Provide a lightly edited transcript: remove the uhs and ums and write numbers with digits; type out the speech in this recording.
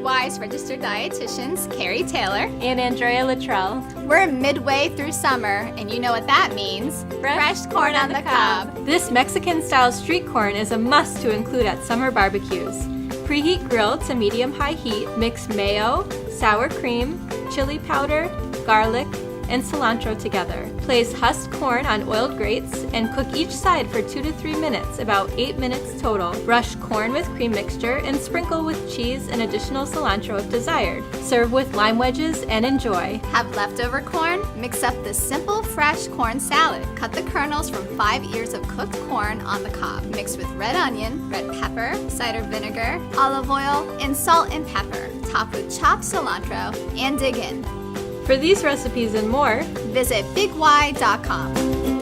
Y's registered dietitians, Carrie Taylor and Andrea Luttrell. We're midway through summer, and you know what that means. Fresh corn on the cob. This Mexican-style street corn is a must to include at summer barbecues. Preheat grill to medium-high heat. Mix mayo, sour cream, chili powder, garlic, and cilantro together. Place husked corn on oiled grates and cook each side for 2 to 3 minutes, about 8 minutes total. Brush corn with cream mixture and sprinkle with cheese and additional cilantro if desired. Serve with lime wedges and enjoy. Have leftover corn? Mix up this simple fresh corn salad. Cut the kernels from 5 ears of cooked corn on the cob. Mix with red onion, red pepper, cider vinegar, olive oil, and salt and pepper. Top with chopped cilantro and dig in. For these recipes and more, visit bigY.com.